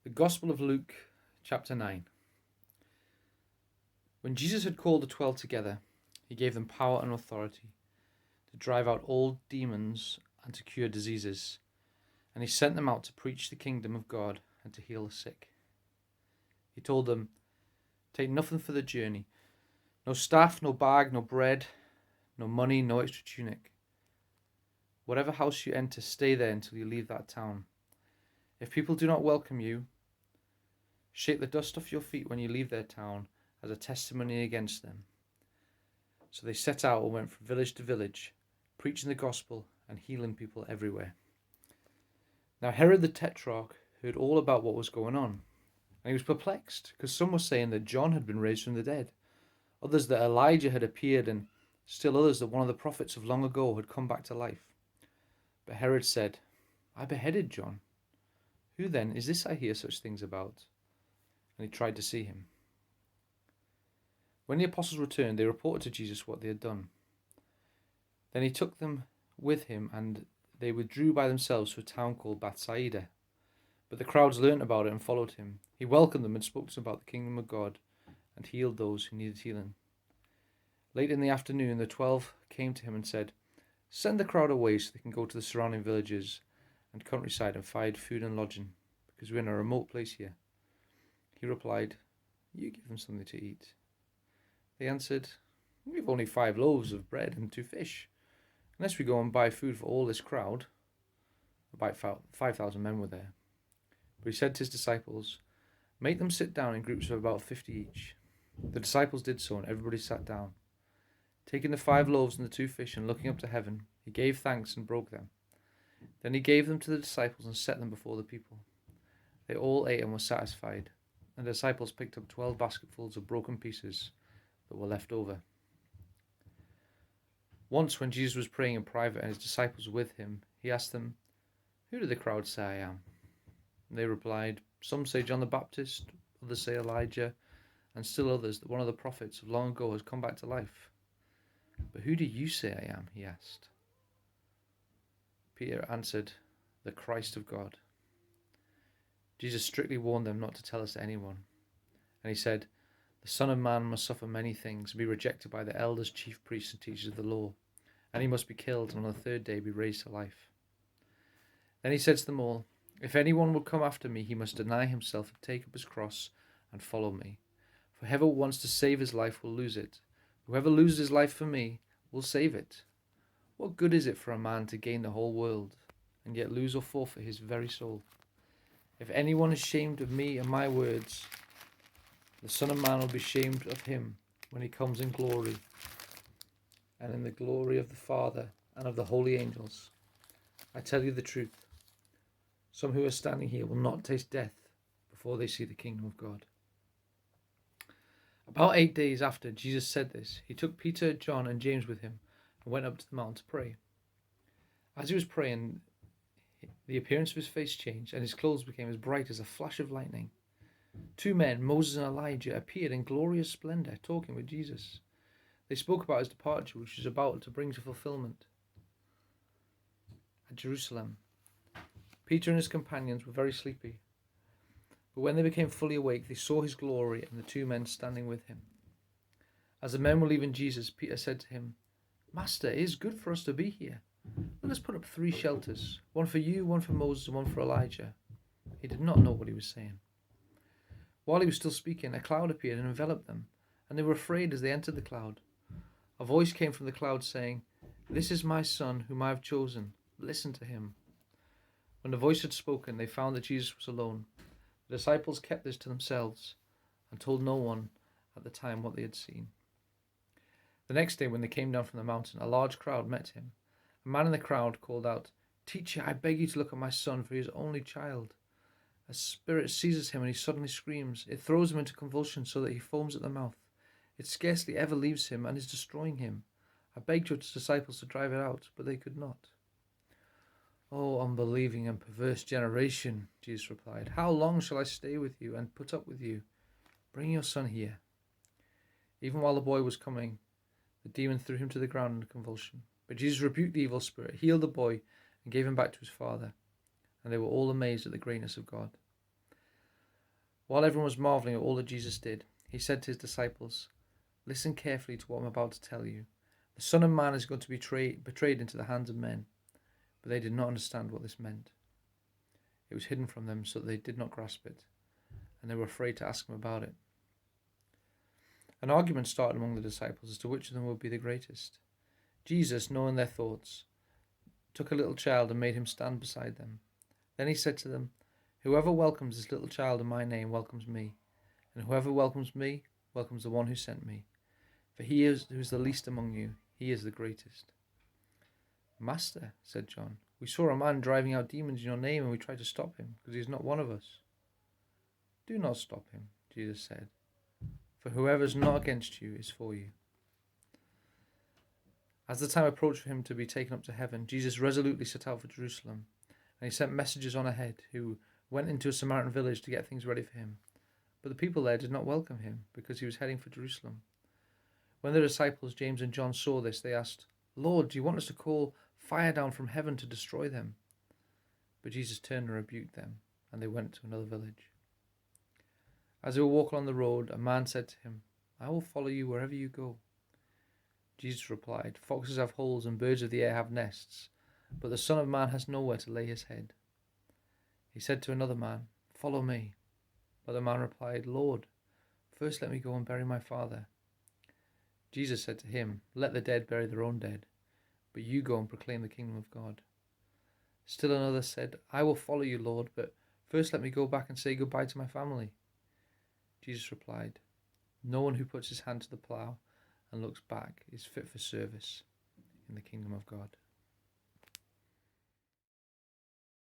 The Gospel of Luke, chapter 9. When Jesus had called the 12 together, he gave them power and authority to drive out all demons and to cure diseases. And he sent them out to preach the kingdom of God and to heal the sick. He told them, "Take nothing for the journey, no staff, no bag, no bread, no money, no extra tunic. Whatever house you enter, stay there until you leave that town. If people do not welcome you, shake the dust off your feet when you leave their town as a testimony against them." So they set out and went from village to village, preaching the gospel and healing people everywhere. Now Herod the Tetrarch heard all about what was going on, and he was perplexed, because some were saying that John had been raised from the dead, others that Elijah had appeared, and still others that one of the prophets of long ago had come back to life. But Herod said, "I beheaded John. Who then is this I hear such things about?" And he tried to see him. When the apostles returned, they reported to Jesus what they had done. Then he took them with him, and they withdrew by themselves to a town called Bethsaida. But the crowds learnt about it and followed him. He welcomed them and spoke to them about the kingdom of God and healed those who needed healing. Late in the afternoon, the 12 came to him and said, "Send the crowd away so they can go to the surrounding villages and countryside and find food and lodging, because we're in a remote place here." He replied, "You give them something to eat." They answered, "We've only 5 loaves of bread and 2 fish. Unless we go and buy food for all this crowd." About 5,000 men were there. But he said to his disciples, "Make them sit down in groups of about 50 each." The disciples did so, and everybody sat down. Taking the 5 loaves and the 2 fish, and looking up to heaven, he gave thanks and broke them. Then he gave them to the disciples and set them before the people. They all ate and were satisfied. And the disciples picked up 12 basketfuls of broken pieces that were left over. Once, when Jesus was praying in private and his disciples were with him, he asked them, "Who do the crowd say I am?" And they replied, "Some say John the Baptist, others say Elijah, and still others that one of the prophets of long ago has come back to life. But who do you say I am?" he asked. Peter answered, "The Christ of God." Jesus strictly warned them not to tell this to anyone. And he said, "The Son of Man must suffer many things and be rejected by the elders, chief priests, and teachers of the law. And he must be killed, and on the 3rd day be raised to life." Then he said to them all, "If anyone would come after me, he must deny himself and take up his cross and follow me. For whoever wants to save his life will lose it. Whoever loses his life for me will save it. What good is it for a man to gain the whole world and yet lose or forfeit his very soul? If anyone is ashamed of me and my words, the Son of Man will be ashamed of him when he comes in glory and in the glory of the Father and of the holy angels. I tell you the truth, some who are standing here will not taste death before they see the kingdom of God." About 8 days after Jesus said this, he took Peter, John, and James with him and went up to the mountain to pray. As he was praying, the appearance of his face changed, and his clothes became as bright as a flash of lightning. 2 men, Moses and Elijah, appeared in glorious splendor, talking with Jesus. They spoke about his departure, which was about to bring to fulfillment at Jerusalem. Peter and his companions were very sleepy, but when they became fully awake, they saw his glory and the 2 men standing with him. As the men were leaving Jesus, Peter said to him, "Master, it is good for us to be here. Let us put up 3 shelters, one for you, one for Moses, and one for Elijah." He did not know what he was saying. While he was still speaking, a cloud appeared and enveloped them, and they were afraid as they entered the cloud. A voice came from the cloud saying, "This is my son, whom I have chosen. Listen to him." When the voice had spoken, they found that Jesus was alone. The disciples kept this to themselves and told no one at the time what they had seen. The next day, when they came down from the mountain, a large crowd met him. A man in the crowd called out, "Teacher, I beg you to look at my son, for he is only child. A spirit seizes him and he suddenly screams. It throws him into convulsions so that he foams at the mouth. It scarcely ever leaves him and is destroying him. I begged your disciples to drive it out, but they could not." "O unbelieving and perverse generation," Jesus replied, "how long shall I stay with you and put up with you? Bring your son here." Even while the boy was coming, the demon threw him to the ground in a convulsion. But Jesus rebuked the evil spirit, healed the boy, and gave him back to his father. And they were all amazed at the greatness of God. While everyone was marveling at all that Jesus did, he said to his disciples, "Listen carefully to what I'm about to tell you. The Son of Man is going to be betrayed into the hands of men." But they did not understand what this meant. It was hidden from them so that they did not grasp it, and they were afraid to ask him about it. An argument started among the disciples as to which of them would be the greatest. Jesus, knowing their thoughts, took a little child and made him stand beside them. Then he said to them, "Whoever welcomes this little child in my name welcomes me, and whoever welcomes me welcomes the one who sent me. For he who is the least among you, he is the greatest." "Master," said John, "we saw a man driving out demons in your name, and we tried to stop him, because he is not one of us." "Do not stop him," Jesus said, "for whoever is not against you is for you." As the time approached for him to be taken up to heaven, Jesus resolutely set out for Jerusalem, and he sent messengers on ahead who went into a Samaritan village to get things ready for him. But the people there did not welcome him, because he was heading for Jerusalem. When the disciples James and John saw this, they asked, "Lord, do you want us to call fire down from heaven to destroy them?" But Jesus turned and rebuked them, and they went to another village. As they were walking on the road, a man said to him, "I will follow you wherever you go." Jesus replied, "Foxes have holes and birds of the air have nests, but the Son of Man has nowhere to lay his head." He said to another man, "Follow me." But the man replied, "Lord, first let me go and bury my father." Jesus said to him, "Let the dead bury their own dead, but you go and proclaim the kingdom of God." Still another said, "I will follow you, Lord, but first let me go back and say goodbye to my family." Jesus replied, "No one who puts his hand to the plough and looks back is fit for service in the kingdom of God."